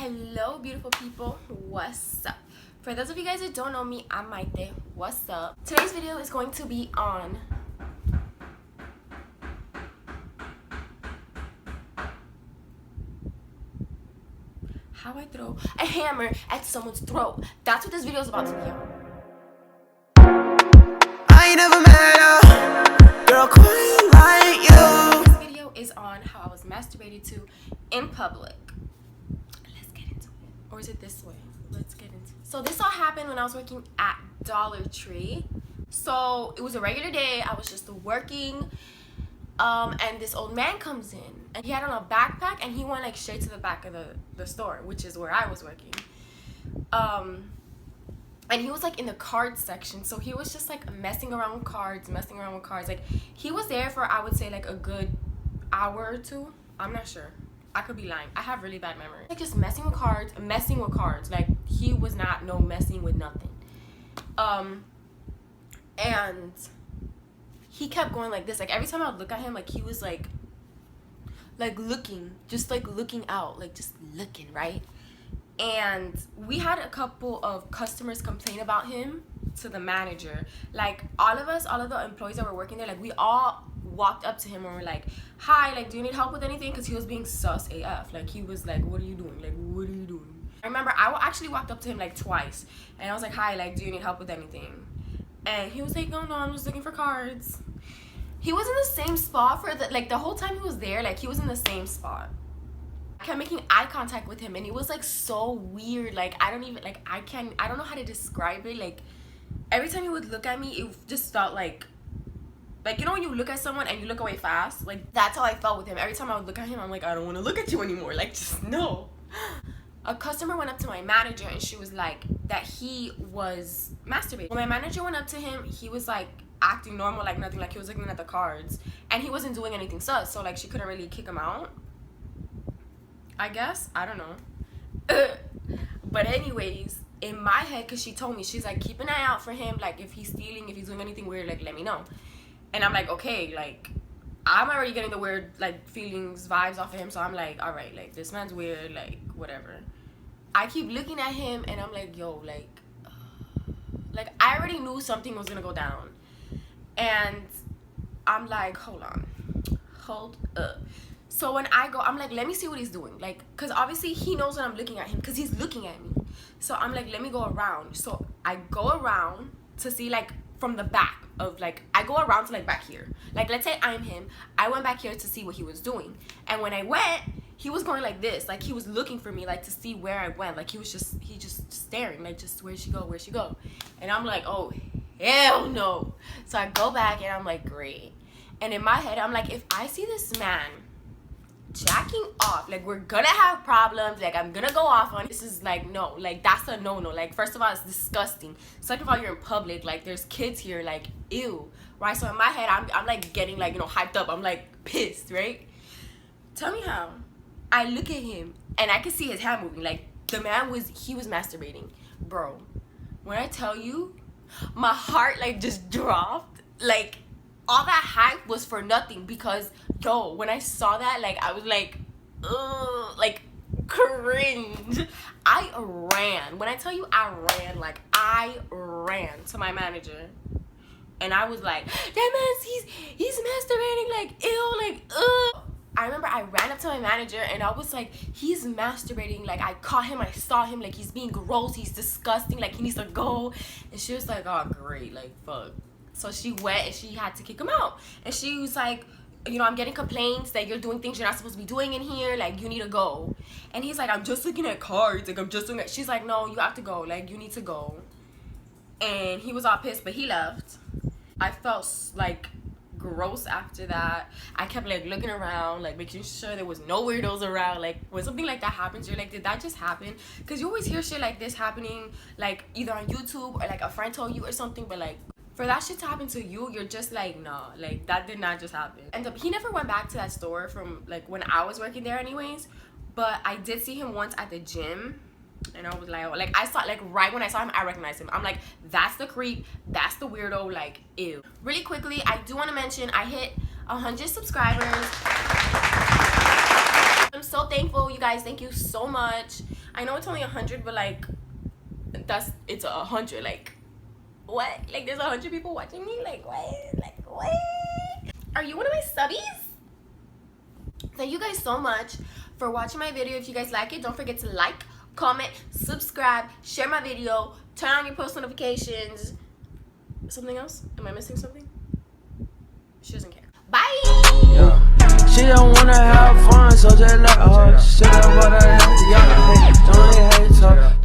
Hello beautiful people, what's up? For those of you guys that don't know me, I'm Maite. What's up? Today's video is going to be on how I throw a hammer at someone's throat. That's what this video is about to be on. I ain't never met a girl quite like you. This video is on how I was masturbated to in public. Let's get into it. Or is it this way? Let's get into it. So this all happened when I was working at Dollar Tree. So it was a regular day. I was just working. And this old man comes in and he had on a backpack and he went like straight to the back of the store, which is where I was working. And he was like in the cards section, so he was just like messing around with cards. Like he was there for, I would say, like a good hour or two. I'm not sure, I could be lying, I have really bad memory. Like just messing with cards. Like he was not messing with nothing. And he kept going like this. Like every time I would look at him, like he was like looking, just like looking out, like just looking, right? And we had a couple of customers complain about him to the manager. Like all of the employees that were working there, like we all walked up to him and were like, hi, like do you need help with anything? Because he was being sus AF. Like he was like, what are you doing? Like what are you doing? I remember I actually walked up to him like twice and I was like, hi, like do you need help with anything? And he was like, no, I'm just looking for cards. He was in the same spot for the whole time he was there. Like he was in the same spot. I kept making eye contact with him and it was like so weird. Like I don't know how to describe it. Like every time he would look at me, it just felt like you know when you look at someone and you look away fast? Like that's how I felt with him. Every time I would look at him, I'm like, I don't want to look at you anymore. Like just no. A customer went up to my manager and she was like that he was masturbating. When my manager went up to him, he was like acting normal, like nothing, like he was looking at the cards and he wasn't doing anything sus, so like she couldn't really kick him out, I guess. I don't know. But anyways, in my head, because she told me, she's like, keep an eye out for him, like if he's stealing, if he's doing anything weird, like let me know. And I'm like, okay, like I'm already getting the weird like feelings, vibes off of him, so I'm like, all right, like this man's weird, like whatever. I keep looking at him and I'm like, yo, like I already knew something was gonna go down. And I'm like, hold up. So when I go, I'm like, let me see what he's doing, like, because obviously he knows that I'm looking at him because he's looking at me. So I'm like, let me go around. So I go around to see, like, from the back of, like, I go around to, like, back here. Like, let's say I'm him. I went back here to see what he was doing. And when I went, he was going like this. Like, he was looking for me, like, to see where I went. Like, he just staring, like, just, where'd she go? And I'm like, oh, hell no. So I go back and I'm like, great. And in my head, I'm like, if I see this man jacking off, like we're gonna have problems, like I'm gonna go off on this. Is like, no, like that's a no. Like first of all, it's disgusting. Second of all, you're in public, like there's kids here, like ew, right? So in my head, I'm like getting like, you know, hyped up. I'm like pissed, right? Tell me how. I look at him and I can see his hand moving. Like the man was masturbating, bro. When I tell you, my heart like just dropped. Like all that hype was for nothing because yo, when I saw that, like I was like, ugh, like cringe. I ran. When I tell you I ran to my manager and I was like, that man's he's masturbating, like ew, like ugh. I remember I ran up to my manager and I was like, he's masturbating, like I caught him, I saw him, like he's being gross, he's disgusting, like he needs to go. And she was like, oh great, like fuck. So she went and she had to kick him out. And she was like, you know, I'm getting complaints that you're doing things you're not supposed to be doing in here, like you need to go. And he's like, I'm just looking at cards, like I'm just doing it. She's like, no, you have to go, like you need to go. And he was all pissed, but he left. I felt like gross after that. I kept like looking around, like making sure there was no weirdos around. Like when something like that happens, you're like, did that just happen? Because you always hear shit like this happening, like either on YouTube or like a friend told you or something, but like for that shit to happen to you, you're just like, nah, like that did not just happen. And he never went back to that store from like when I was working there anyways, but I did see him once at the gym. And I was like, oh, like I saw, like right when I saw him, I recognized him. I'm like, that's the creep, that's the weirdo, like ew. Really quickly, I do want to mention I hit 100 subscribers. I'm so thankful, you guys. Thank you so much. I know it's only 100, but like, it's 100. Like, what? Like, there's 100 people watching me? Like, what? Like, what? Are you one of my subbies? Thank you guys so much for watching my video. If you guys like it, don't forget to like, comment, subscribe, share my video, turn on your post notifications. Something else? Am I missing something? She doesn't care. Bye! Yeah. She don't wanna have fun, so just let her. Shit up what I have, y'all hate, don't hate, talk.